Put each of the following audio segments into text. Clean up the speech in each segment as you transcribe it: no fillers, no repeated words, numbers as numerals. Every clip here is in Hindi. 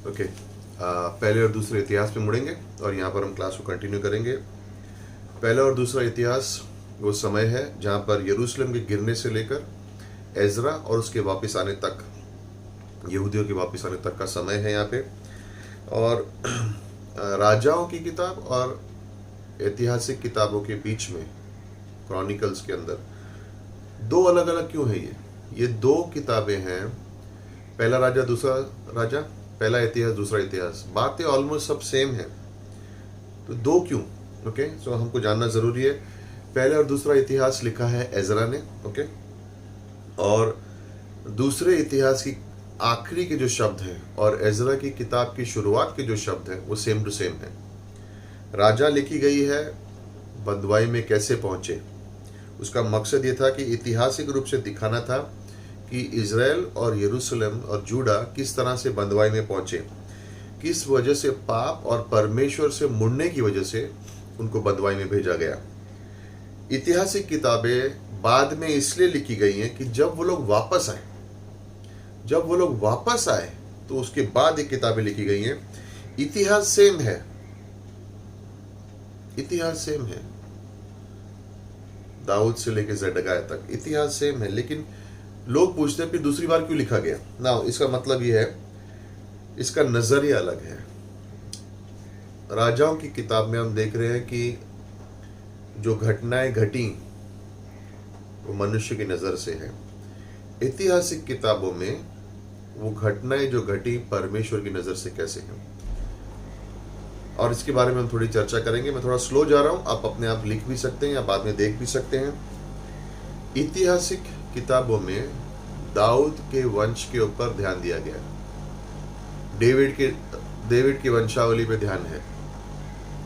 ओके, पहले और दूसरे इतिहास पे मुड़ेंगे और यहाँ पर हम क्लास को कंटिन्यू करेंगे। पहला और दूसरा इतिहास वो समय है जहाँ पर यरूशलेम के गिरने से लेकर एजरा और उसके वापस आने तक, यहूदियों के वापस आने तक का समय है यहाँ पे। और राजाओं की किताब और ऐतिहासिक किताबों के बीच में, क्रॉनिकल्स के अंदर दो अलग अलग क्यों है ये दो किताबें हैं, पहला राजा दूसरा राजा, पहला इतिहास दूसरा इतिहास, बातें ऑलमोस्ट सब सेम है, तो दो क्यों? ओके, सो हमको जानना जरूरी है। पहले और दूसरा इतिहास लिखा है एजरा ने, ओके, और दूसरे इतिहास की आखिरी के जो शब्द हैं और एजरा की किताब की शुरुआत के जो शब्द हैं वो सेम टू सेम है। राजा लिखी गई है बंदवाई में कैसे पहुंचे, उसका मकसद ये था कि ऐतिहासिक रूप से दिखाना था कि इज़राइल और यरूशलेम और जूडा किस तरह से बंदवाई में पहुंचे, किस वजह से पाप और परमेश्वर से मुड़ने की वजह से उनको बंदवाई में भेजा गया। ऐतिहासिक किताबें बाद में इसलिए लिखी गई हैं कि जब वो लोग वापस आए तो उसके बाद ये किताबें लिखी गई हैं। इतिहास सेम है, दाऊद से लेकर ज़ेडकिय्याह तक इतिहास सेम है, लेकिन लोग पूछते हैं फिर दूसरी बार क्यों लिखा गया ना। इसका मतलब ये है, इसका नजरिया अलग है। राजाओं की किताब में हम देख रहे हैं कि जो घटनाएं घटी वो मनुष्य की नजर से है। ऐतिहासिक किताबों में वो घटनाएं जो घटी परमेश्वर की नजर से कैसे हैं, और इसके बारे में हम थोड़ी चर्चा करेंगे। मैं थोड़ा स्लो जा रहा हूं, आप अपने आप लिख भी सकते हैं या बाद में देख भी सकते हैं। ऐतिहासिक किताबों में दाऊद के वंश के ऊपर ध्यान दिया गया, डेविड की वंशावली पे ध्यान है,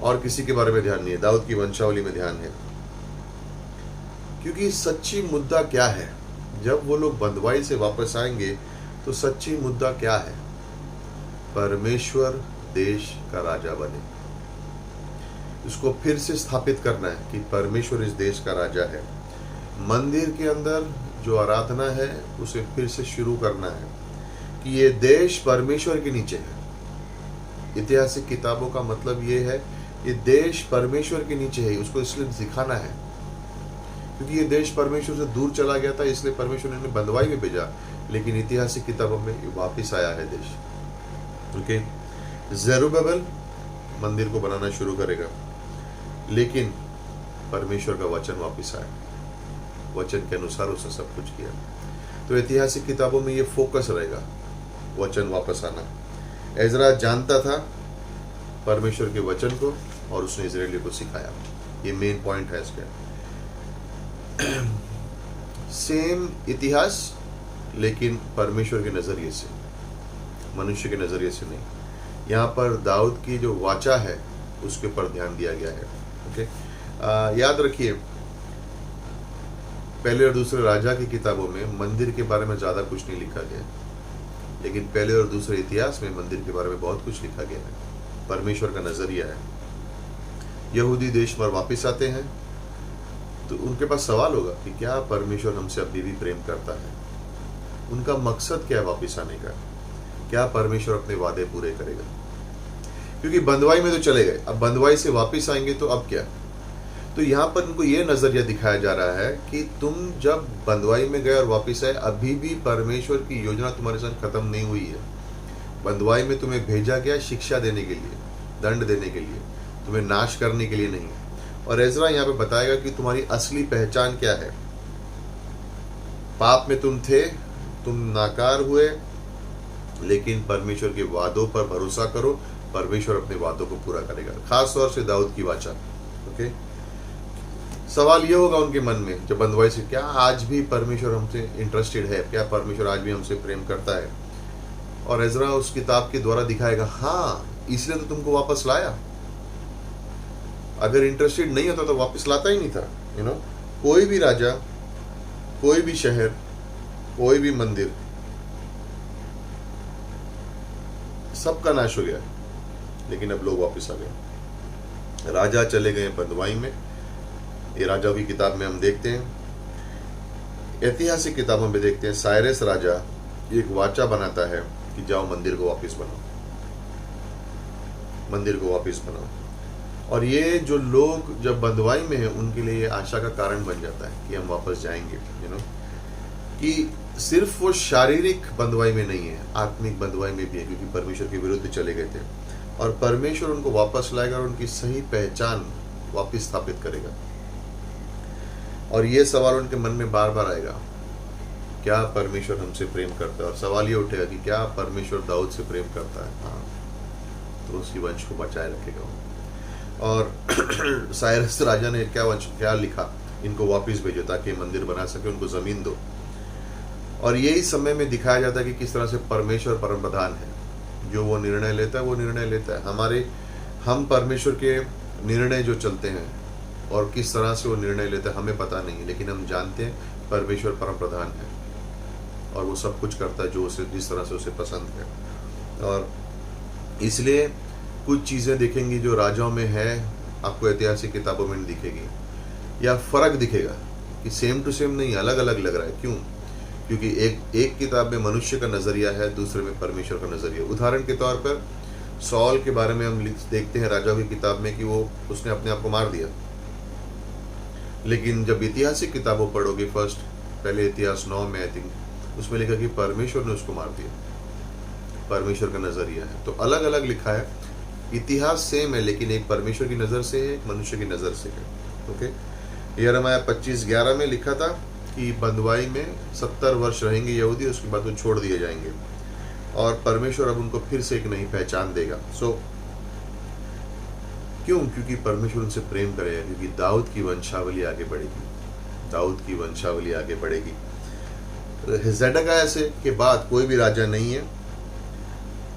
और किसी के बारे में ध्यान नहीं है, दाऊद की वंशावली में ध्यान है। क्योंकि सच्ची मुद्दा क्या है, जब वो लोग बंदवाई से वापस आएंगे तो सच्ची मुद्दा क्या है? परमेश्वर देश का राजा बने, उसको फिर से स्थापित करना है कि परमेश्वर इस देश का राजा है। मंदिर के अंदर जो आराधना है उसे फिर से शुरू करना है कि ये देश परमेश्वर के नीचे है। ऐतिहासिक किताबों का मतलब ये है, ये देश परमेश्वर के नीचे है, उसको इसलिए दिखाना है क्योंकि ये देश परमेश्वर से दूर चला गया था, इसलिए परमेश्वर ने बंदवाई में भेजा, लेकिन ऐतिहासिक किताबों में ये वापिस आया है देश। ओके, ज़ेरुब्बाबेल मंदिर को बनाना शुरू करेगा, लेकिन परमेश्वर का वचन वापिस आया, वचन के अनुसार उसने सब कुछ किया। तो ऐतिहासिक किताबों में ये फोकस रहेगा, वचन वापस आना। एजरा जानता था परमेश्वर के वचन को और उसने इजरायलियों को सिखाया, ये मेन पॉइंट है इसका। सेम इतिहास लेकिन परमेश्वर के नजरिए से, मनुष्य के नजरिए से नहीं। यहाँ पर दाऊद की जो वाचा है उसके ऊपर ध्यान दिया गया है। ओके, याद रखिए पहले और दूसरे राजा की किताबों में मंदिर के बारे में ज्यादा कुछ नहीं लिखा गया, लेकिन पहले और दूसरे इतिहास में मंदिर के बारे में बहुत कुछ लिखा गया है। परमेश्वर का नजरिया है। यहूदी देश पर वापस आते हैं तो उनके पास सवाल होगा कि क्या परमेश्वर हमसे अभी भी प्रेम करता है, उनका मकसद क्या है वापस आने का, क्या परमेश्वर अपने वादे पूरे करेगा। क्योंकि बंदवाई में तो चले गए, अब बंदवाई से वापस आएंगे तो अब क्या। तो यहाँ पर उनको ये नजरिया दिखाया जा रहा है कि तुम जब बंदवाई में गए और वापस आए, अभी भी परमेश्वर की योजना तुम्हारे साथ खत्म नहीं हुई है। बंदवाई में तुम्हें भेजा गया शिक्षा देने के लिए, दंड देने के लिए, तुम्हें नाश करने के लिए नहीं। और एजरा यहाँ पे बताएगा कि तुम्हारी असली पहचान क्या है। पाप में तुम थे, तुम नाकार हुए, लेकिन परमेश्वर के वादों पर भरोसा करो, परमेश्वर अपने वादों को पूरा करेगा। खास तौर से दाऊद की वाचा। ओके, सवाल ये होगा उनके मन में जब बंदवाई से, क्या आज भी परमेश्वर हमसे इंटरेस्टेड है, क्या परमेश्वर आज भी हमसे प्रेम करता है। और एजरा उस किताब के द्वारा दिखाएगा, हाँ इसलिए तो तुमको वापस लाया, अगर इंटरेस्टेड नहीं होता तो वापस लाता ही नहीं था। कोई भी राजा, कोई भी शहर, कोई भी मंदिर, सबका नाश हो गया, लेकिन अब लोग वापस आ गए। राजा चले गए बंदवाई में, ये राजाओं की किताब में हम देखते हैं। ऐतिहासिक किताबों में देखते हैं साइरस राजा एक वाचा बनाता है कि जाओ मंदिर को वापस बनाओ। मंदिर को वापस बनाओ। और ये जो लोग जब बंधुआई में हैं उनके लिए ये आशा का कारण बन जाता है कि हम वापस जाएंगे, कि सिर्फ वो शारीरिक बंधुआई में नहीं है, आत्मिक बंधुआई में भी है, क्योंकि परमेश्वर के विरुद्ध चले गए थे और परमेश्वर उनको वापस लाएगा और उनकी सही पहचान वापस स्थापित करेगा। और ये सवाल उनके मन में बार बार आएगा, क्या परमेश्वर हमसे प्रेम करता है? और सवाल ये उठेगा कि क्या परमेश्वर दाऊद से प्रेम करता है? हाँ, तो उसकी वंश को बचाए रखेगा। और साइरस राजा ने क्या लिखा, इनको वापस भेजो ताकि मंदिर बना सके, उनको जमीन दो। और यही समय में दिखाया जाता है कि किस तरह से परमेश्वर परम प्रधान है, जो वो निर्णय लेता है वो निर्णय लेता है। हम परमेश्वर के निर्णय जो चलते हैं और किस तरह से वो निर्णय लेता है हमें पता नहीं, लेकिन हम जानते हैं परमेश्वर परम प्रधान है और वो सब कुछ करता है जो उसे जिस तरह से उसे पसंद है। और इसलिए कुछ चीज़ें देखेंगी जो राजाओं में है, आपको ऐतिहासिक किताबों में नहीं दिखेगी, या फर्क दिखेगा कि सेम टू सेम नहीं, अलग अलग लग रहा है। क्यों? क्योंकि एक किताब में मनुष्य का नज़रिया है, दूसरे में परमेश्वर का नज़रिया। उदाहरण के तौर पर सॉल के बारे में हम देखते हैं राजाओं की किताब में कि उसने अपने आप को मार दिया, लेकिन जब ऐतिहासिक किताबों पढ़ोगे, पहले इतिहास 9 में आई थिंक, उसमें लिखा कि परमेश्वर ने उसको मार दिया। परमेश्वर का नज़रिया है, तो अलग अलग लिखा है। इतिहास सेम है, लेकिन एक परमेश्वर की नज़र से है, एक मनुष्य की नज़र से है। ओके, यिर्मयाह 25:11 में लिखा था कि बंधुआई में 70 वर्ष रहेंगे यहूदी, उसके बाद वो छोड़ दिए जाएंगे और परमेश्वर अब उनको फिर से एक नई पहचान देगा। क्यों? क्योंकि परमेश्वर उनसे प्रेम करेगा, क्योंकि दाऊद की वंशावली आगे बढ़ेगी, दाऊद की वंशावली आगे बढ़ेगी। हिजकिय्याह से के बाद कोई भी राजा नहीं है,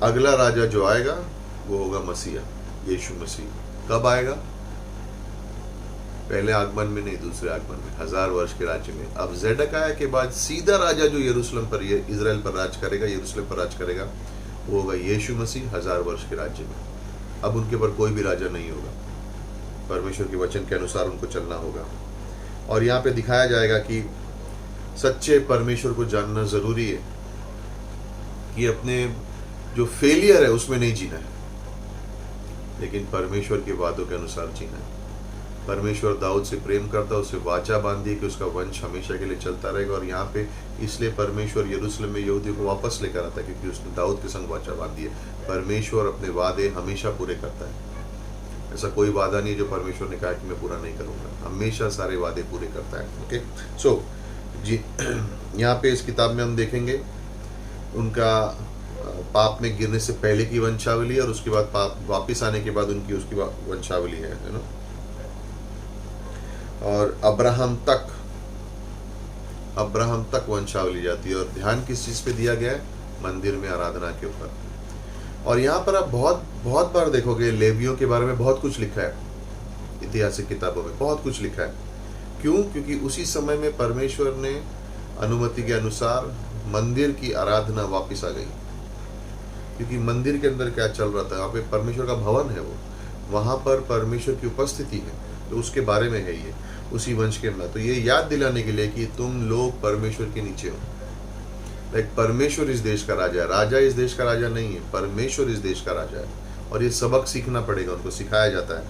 अगला राजा जो आएगा वो होगा मसीहा, यीशु मसीह। कब आएगा? पहले आगमन में नहीं, दूसरे आगमन में, 1000 वर्ष के राज्य में। अब ज़ेडकिय्याह के बाद सीधा राजा जो यरूशलेम पर, इजराइल पर राज करेगा, यरूशलेम पर राज करेगा, वो होगा यीशु मसीह 1000 वर्ष के राज्य में। अब उनके पर कोई भी राजा नहीं होगा, परमेश्वर के वचन के अनुसार उनको चलना होगा। और यहाँ पे दिखाया जाएगा कि सच्चे परमेश्वर को जानना जरूरी है, कि अपने जो फेलियर है उसमें नहीं जीना है, लेकिन परमेश्वर के वादों के अनुसार जीना है। परमेश्वर दाऊद से प्रेम करता है, उससे वाचा बांधी कि उसका वंश हमेशा के लिए चलता रहेगा। और यहाँ पे इसलिए परमेश्वर यरूशलेम में यहूदियों को वापस लेकर आता है, क्योंकि उसने दाऊद के संग वाचा बांधी है। परमेश्वर अपने वादे हमेशा पूरे करता है, ऐसा कोई वादा नहीं जो परमेश्वर ने कहा कि मैं पूरा नहीं करूँगा, हमेशा सारे वादे पूरे करता है। ओके, सो जी, यहाँ पे इस किताब में हम देखेंगे उनका पाप में गिरने से पहले की वंशावली और उसके बाद पाप वापिस आने के बाद उसकी वंशावली है ना। और अब्राहम तक वंशावली जाती है। और ध्यान किस चीज पे दिया गया है? मंदिर में आराधना के ऊपर। और यहाँ पर आप बहुत बार देखोगे लेवियों के बारे में बहुत कुछ लिखा है, ऐतिहासिक किताबों में बहुत कुछ लिखा है। क्यों? क्योंकि उसी समय में परमेश्वर ने अनुमति के अनुसार मंदिर की आराधना वापस आ गई। क्योंकि मंदिर के अंदर क्या चल रहा था, वहाँ पे परमेश्वर का भवन है, वहाँ पर परमेश्वर की उपस्थिति है, तो उसके बारे में है ये, उसी वंश के अंदर। तो ये याद दिलाने के लिए कि तुम लोग परमेश्वर के नीचे हो। लाइक परमेश्वर इस देश का राजा है, राजा इस देश का राजा नहीं है, परमेश्वर इस देश का राजा है। और ये सबक सीखना पड़ेगा, उनको सिखाया जाता है।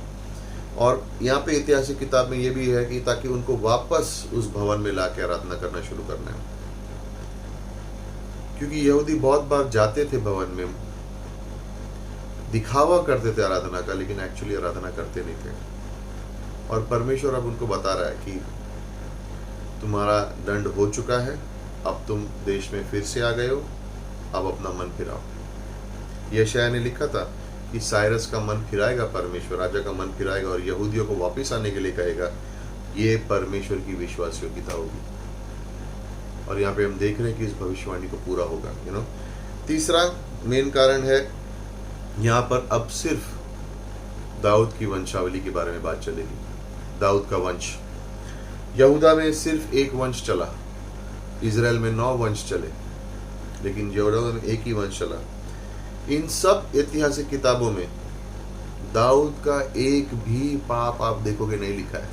और यहाँ पे ऐतिहासिक किताब में ये भी है कि ताकि उनको वापस उस भवन में ला के आराधना करना शुरू करना है। क्योंकि यहूदी बहुत बार जाते थे भवन में, दिखावा करते थे आराधना का, लेकिन एक्चुअली आराधना करते नहीं थे। और परमेश्वर अब उनको बता रहा है कि तुम्हारा दंड हो चुका है, अब तुम देश में फिर से आ गए हो, अब अपना मन फिराओ। यशायाह ने लिखा था कि साइरस का मन फिराएगा, परमेश्वर राजा का मन फिराएगा और यहूदियों को वापस आने के लिए कहेगा। ये परमेश्वर की विश्वास योग्यता होगी। और यहाँ पे हम देख रहे हैं कि इस भविष्यवाणी को पूरा होगा। तीसरा मेन कारण है, यहाँ पर अब सिर्फ दाऊद की वंशावली के बारे में बात चलेगी। दाऊद का वंश, यहूदा में सिर्फ एक वंश चला, इजराइल में 9 वंश चले, लेकिन यहूदा में एक ही वंश चला। इन सब ऐतिहासिक किताबों में दाऊद का एक भी पाप आप देखोगे नहीं लिखा है।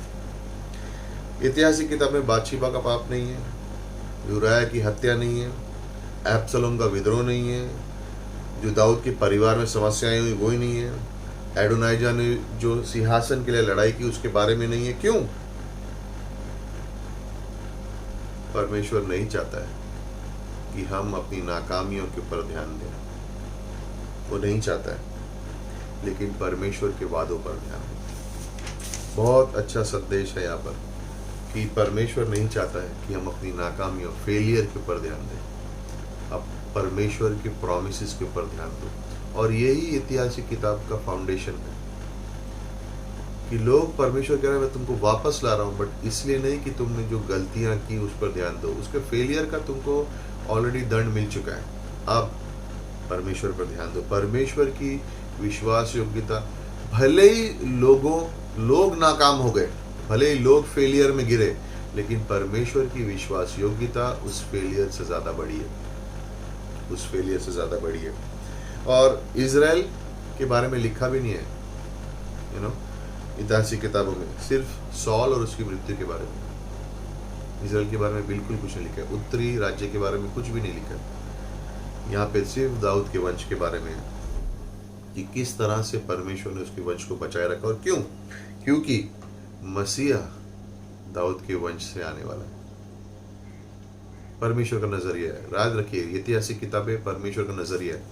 ऐतिहासिक किताब में बातशीबा का पाप नहीं है, यूराया की हत्या नहीं है, एब्सलोम का विद्रोह नहीं है, जो दाऊद के परिवार में समस्याएं हुई वो ही नहीं है, एडोनाइजा ने जो सिंहासन के लिए लड़ाई की उसके बारे में नहीं है। क्यों? परमेश्वर नहीं चाहता है कि हम अपनी नाकामियों के ऊपर ध्यान दें, वो नहीं चाहता है, लेकिन परमेश्वर के वादों पर ध्यान दें। बहुत अच्छा संदेश है यहाँ पर कि परमेश्वर नहीं चाहता है कि हम अपनी नाकामियों, फेलियर के ऊपर ध्यान दें, अब परमेश्वर के प्रोमिसेस के ऊपर ध्यान दो। और यही ऐतिहासिक किताब का फाउंडेशन है कि लोग, परमेश्वर कह रहे हैं मैं तुमको वापस ला रहा हूँ, बट इसलिए नहीं कि तुमने जो गलतियां की उस पर ध्यान दो, उसके फेलियर का तुमको ऑलरेडी दंड मिल चुका है। अब परमेश्वर पर ध्यान दो। परमेश्वर की विश्वास योग्यता, भले ही लोग नाकाम हो गए, भले ही लोग फेलियर में गिरे, लेकिन परमेश्वर की विश्वास योग्यता उस फेलियर से ज़्यादा बड़ी है, उस फेलियर से ज़्यादा बड़ी है। और इजराइल के बारे में लिखा भी नहीं है, ऐतिहासिक किताबों में, सिर्फ सॉल और उसकी मृत्यु के बारे में। इजराइल के बारे में बिल्कुल कुछ नहीं लिखा है, उत्तरी राज्य के बारे में कुछ भी नहीं लिखा है। यहाँ पे सिर्फ दाऊद के वंश के बारे में है कि किस तरह से परमेश्वर ने उसके वंश को बचाए रखा। और क्यों? क्योंकि मसीहा दाऊद के वंश से आने वाला है। परमेश्वर का नजरिया है। याद रखिए, ऐतिहासिक किताबें परमेश्वर का नजरिया है।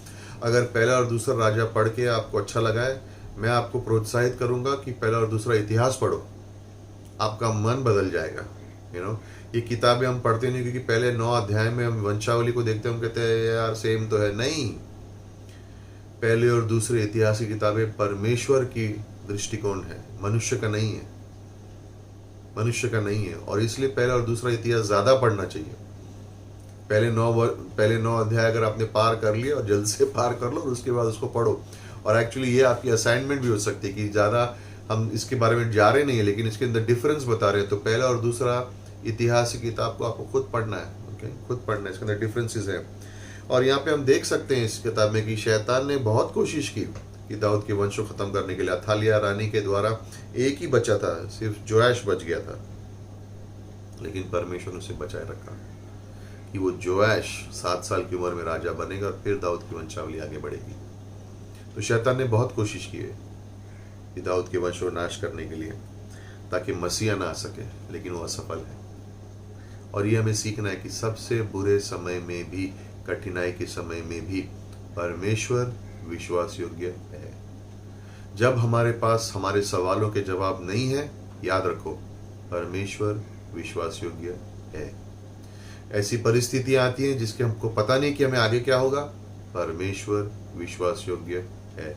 अगर पहला और दूसरा राजा पढ़ के आपको अच्छा लगा है, मैं आपको प्रोत्साहित करूंगा कि पहला और दूसरा इतिहास पढ़ो, आपका मन बदल जाएगा। ये किताबें हम पढ़ते नहीं क्योंकि पहले 9 अध्याय में हम वंशावली को देखते हैं, हम कहते हैं यार सेम तो है। नहीं, पहले और दूसरे ऐतिहासिक किताबें परमेश्वर की दृष्टिकोण है, मनुष्य का नहीं है, मनुष्य का नहीं है। और इसलिए पहला और दूसरा इतिहास ज्यादा पढ़ना चाहिए। पहले 9 अध्याय अगर आपने पार कर लिया, और जल्द से पार कर लो, और उसके बाद उसको पढ़ो। और एक्चुअली ये आपकी असाइनमेंट भी हो सकती है कि ज़्यादा हम इसके बारे में जा रहे नहीं है, लेकिन इसके अंदर डिफरेंस बता रहे हैं। तो पहला और दूसरा इतिहास की किताब को आपको खुद पढ़ना है, ओके, खुद पढ़ना है, इसके अंदर डिफरेंसेस हैं। और यहाँ पे हम देख सकते हैं इस किताब में कि शैतान ने बहुत कोशिश की कि दाऊद के वंश को खत्म करने के लिए। अथालिया रानी के द्वारा एक ही बचा था, सिर्फ जोआश बच गया था, लेकिन परमेश्वर ने उसे बचाए रखा कि वो जोआश 7 साल की उम्र में राजा बनेगा और फिर दाऊद की वंशावली आगे बढ़ेगी। तो शैतान ने बहुत कोशिश की है कि दाऊद के वंश को नाश करने के लिए, ताकि मसीहा ना आ सके, लेकिन वो असफल है। और ये हमें सीखना है कि सबसे बुरे समय में भी, कठिनाई के समय में भी परमेश्वर विश्वास योग्य है। जब हमारे पास हमारे सवालों के जवाब नहीं है, याद रखो परमेश्वर विश्वास योग्य है। ऐसी परिस्थितियां आती हैं जिसके हमको पता नहीं कि हमें आगे क्या होगा, परमेश्वर विश्वास योग्य है।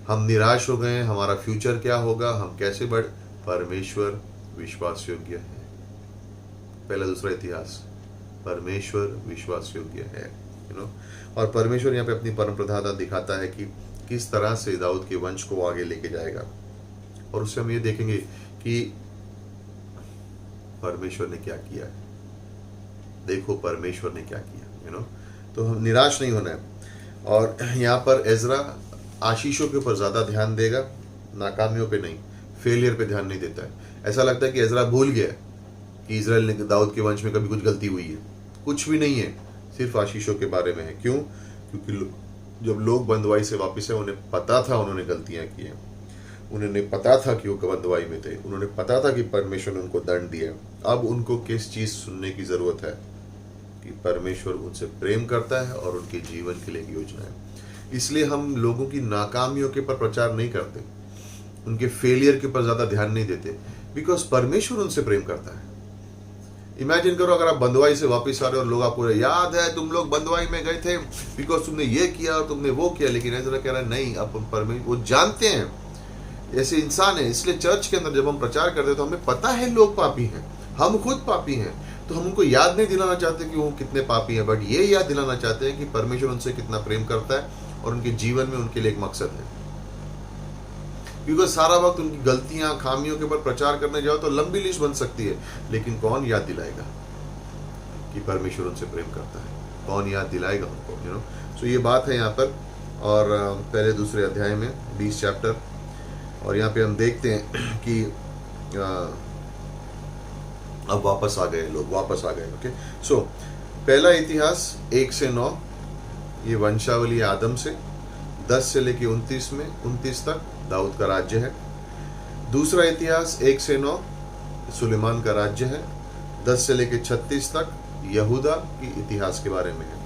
हम निराश हो गए, हमारा फ्यूचर क्या होगा, हम कैसे बढ़, परमेश्वर विश्वास योग्य है। पहला दूसरा इतिहास, परमेश्वर विश्वास योग्य है। और परमेश्वर यहाँ पे अपनी परम प्रधानता दिखाता है कि किस तरह से दाऊद के वंश को आगे लेके जाएगा। और उससे हम ये देखेंगे कि परमेश्वर ने क्या किया है। देखो परमेश्वर ने क्या किया, तो हम निराश नहीं होना है। और यहाँ पर एजरा आशीषों के ऊपर ज़्यादा ध्यान देगा, नाकामियों पे नहीं, फेलियर पे ध्यान नहीं देता है। ऐसा लगता है कि एजरा भूल गया कि इजराइल ने, दाऊद के वंश में कभी कुछ गलती हुई है। कुछ भी नहीं है, सिर्फ आशीषों के बारे में है। क्यों? क्योंकि जब लोग बंदवाई से वापस है, उन्हें पता था उन्होंने गलतियां की हैं, उन्हें पता था कि वो बंदवाई में थे, उन्होंने पता था कि परमेश्वर ने उनको दंड दिया। अब उनको किस चीज़ सुनने की ज़रूरत है कि परमेश्वर उनसे प्रेम करता है और उनके जीवन के लिए एक योजना है। इसलिए हम लोगों की नाकामियों के ऊपर प्रचार नहीं करते, उनके फेलियर के ऊपर ज़्यादा ध्यान नहीं देते, बिकॉज परमेश्वर उनसे प्रेम करता है। इमेजिन करो अगर आप बंदवाई से वापस आ रहे हो और लोग आपको, याद है तुम लोग बंदवाई में गए थे बिकॉज तुमने ये किया और तुमने वो किया, लेकिन ऐसा कह रहा है नहीं, अब परमेश्वर, वो जानते हैं ऐसे इंसान है। इसलिए चर्च के अंदर जब हम प्रचार करते हैं तो हमें पता है लोग पापी हैं, हम खुद पापी हैं, तो हम उनको याद नहीं दिलाना चाहते कि वो कितने पापी हैं, बट ये याद दिलाना चाहते हैं कि परमेश्वर उनसे कितना प्रेम करता है और उनके जीवन में उनके लिए एक मकसद है। क्योंकि सारा वक्त उनकी गलतियां, खामियों के ऊपर प्रचार करने जाओ तो लंबी लिस्ट बन सकती है, लेकिन कौन याद दिलाएगा कि परमेश्वर उनसे प्रेम करता है? कौन याद दिलाएगा उनको? सो ये बात है यहाँ पर। और पहले दूसरे अध्याय में 20 चैप्टर, और यहाँ पे हम देखते हैं कि अब वापस आ गए लोग, वापस आ गए। ओके, सो पहला इतिहास 1 से 9, ये वंशावली आदम से, 10 से लेके 29 तक दाऊद का राज्य है। दूसरा इतिहास 1 से 9 सुलेमान का राज्य है। 10 से लेकर 36 तक यहूदा की इतिहास के बारे में है।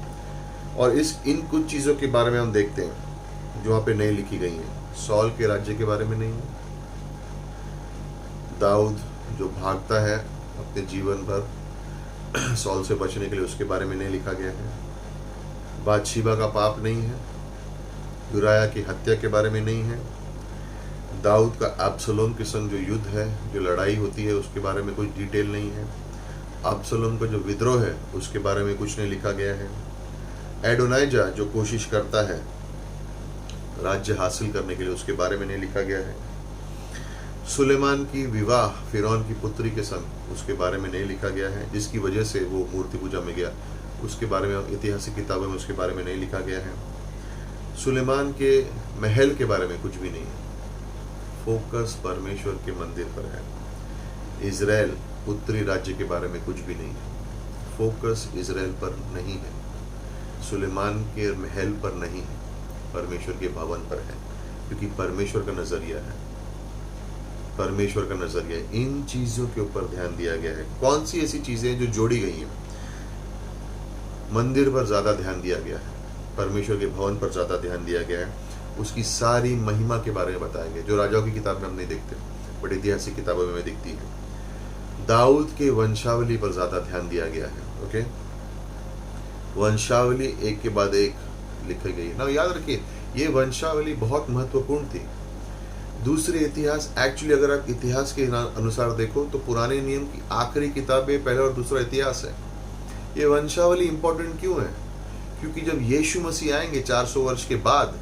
और इन कुछ चीज़ों के बारे में हम देखते हैं जो वहाँ पे नहीं लिखी गई हैं। सॉल के राज्य के बारे में नहीं है। दाऊद जो भागता है अपने जीवन भर सॉल से बचने के लिए, उसके बारे में नहीं लिखा गया है। बादशीबा का पाप नहीं है। युराया की हत्या के बारे में नहीं है। दाऊद का अब्सलोम के संग जो युद्ध है, जो लड़ाई होती है, उसके बारे में कोई डिटेल नहीं है। अब्सलोम का जो विद्रोह है उसके बारे में कुछ नहीं लिखा गया है। एडोनाइजा जो कोशिश करता है राज्य हासिल करने के लिए, उसके बारे में नहीं लिखा गया है। सुलेमान की विवाह फिरौन की पुत्री के संग, उसके बारे में नहीं लिखा गया है, जिसकी वजह से वो मूर्ति पूजा में गया, उसके बारे में ऐतिहासिक किताबों में उसके बारे में नहीं लिखा गया है। सुलेमान के महल के बारे में कुछ भी नहीं है। फोकस परमेश्वर के मंदिर पर है। इजराइल उत्तरी राज्य के बारे में कुछ भी नहीं है। फोकस इजराइल पर नहीं है। सुलेमान के महल पर नहीं है, परमेश्वर के भवन पर है, क्योंकि परमेश्वर का नजरिया है। परमेश्वर का नजरिया, इन चीजों के ऊपर ध्यान दिया गया है। कौन सी ऐसी चीजें जो जोड़ी गई हैं? मंदिर पर ज्यादा ध्यान दिया गया है, परमेश्वर के भवन पर ज्यादा ध्यान दिया गया है। उसकी सारी महिमा के बारे में बताया गया, जो राजाओं की किताब में हम नहीं देखते, बट ऐतिहासिक किताबों में दिखती है। दाऊद के वंशावली पर ज्यादा ध्यान दिया गया है। ओके, वंशावली एक के बाद एक लिखी गई ना, याद रखिए ये वंशावली बहुत महत्वपूर्ण थी। दूसरे इतिहास, एक्चुअली अगर आप इतिहास के अनुसार देखो तो पुराने नियम की आखिरी किताबें पहला और दूसरा इतिहास है। ये वंशावली इंपॉर्टेंट क्यों है? क्योंकि जब यीशु मसीह आएंगे 400 वर्ष के बाद,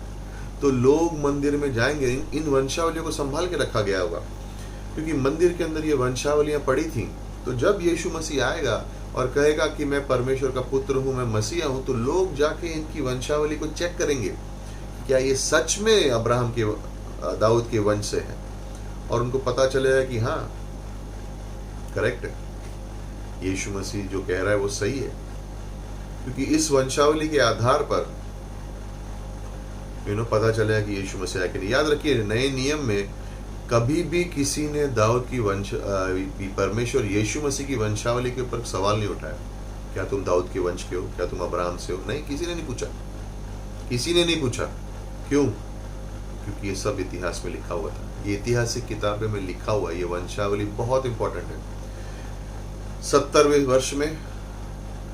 तो लोग मंदिर में जाएंगे, इन वंशावलियों को संभाल के रखा गया होगा, क्योंकि मंदिर के अंदर ये वंशावलियां पड़ी थी। तो जब यीशु मसीह आएगा और कहेगा कि मैं परमेश्वर का पुत्र हूं, मैं मसीहा हूं, तो लोग जाके इनकी वंशावली को चेक करेंगे, क्या ये सच में अब्राहम के दाऊद के वंश से है, और उनको पता चलेगा कि हाँ करेक्ट है, यीशु मसीह जो कह रहा है वो सही है। क्योंकि इस वंशावली के आधार पर पता चलेगा कि यीशु मसीह है कि नहीं। याद रखिए नए नियम में कभी भी किसी ने दाऊद की परमेश्वर यीशु मसीह की वंशावली के ऊपर सवाल नहीं उठाया, क्या तुम दाऊद के वंश के हो, क्या तुम अब्राहम से हो? नहीं, किसी ने नहीं पूछा, किसी ने नहीं पूछा। क्यों? क्योंकि ये सब इतिहास में लिखा हुआ था, ये ऐतिहासिक किताबें में लिखा हुआ है। ये वंशावली बहुत इंपॉर्टेंट है। 70वें वर्ष में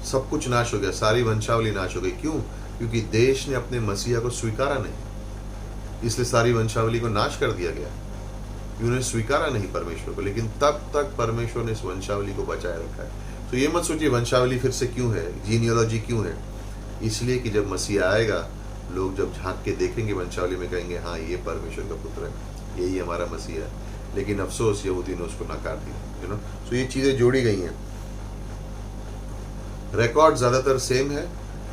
सब कुछ नाश हो गया, सारी वंशावली नाश हो गई। क्यों? क्योंकि देश ने अपने मसीहा को स्वीकारा नहीं, इसलिए सारी वंशावली को नाश कर दिया गया। उन्होंने स्वीकारा नहीं परमेश्वर को, लेकिन तब तक परमेश्वर ने इस वंशावली को बचाए रखा है। तो ये मत सोचिए वंशावली फिर से क्यों है, जीनियोलॉजी क्यों है। इसलिए कि जब मसीहा आएगा, लोग जब झांक के देखेंगे वंशावली में, कहेंगे हाँ ये परमेश्वर का पुत्र है, यही हमारा मसीहा है। लेकिन अफसोस यहूदी ने उसको नकार दिया। तो ये चीजें जोड़ी गई हैं। रिकॉर्ड ज्यादातर सेम है,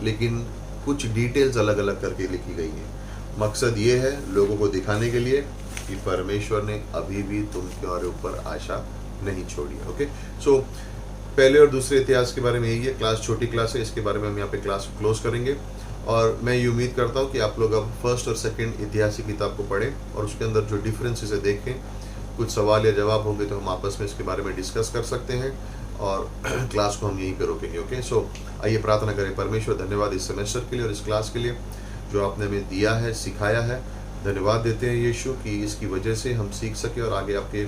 लेकिन कुछ डिटेल्स अलग अलग करके लिखी गई हैं। मकसद ये है लोगों को दिखाने के लिए कि परमेश्वर ने अभी भी तुम्हारे ऊपर आशा नहीं छोड़ी। ओके, सो पहले और दूसरे इतिहास के बारे में यही है। क्लास छोटी क्लास है, इसके बारे में हम यहाँ पे क्लास क्लोज करेंगे। और मैं ये उम्मीद करता हूँ कि आप लोग अब फर्स्ट और सेकंड इतिहास की किताब को पढ़ें और उसके अंदर जो डिफरेंसेस है देखें। कुछ सवाल या जवाब होंगे तो हम आपस में इसके बारे में डिस्कस कर सकते हैं, और क्लास को हम यहीं पे रोकेंगे। ओके, सो आइए प्रार्थना करें। परमेश्वर धन्यवाद इस सेमेस्टर के लिए और इस क्लास के लिए जो आपने हमें दिया है, सिखाया है। धन्यवाद देते हैं यीशु कि इसकी वजह से हम सीख सके और आगे आपके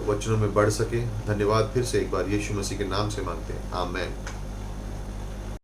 वचनों में बढ़ सके। धन्यवाद फिर से एक बार यीशु मसीह के नाम से मांगते हैं, आमीन।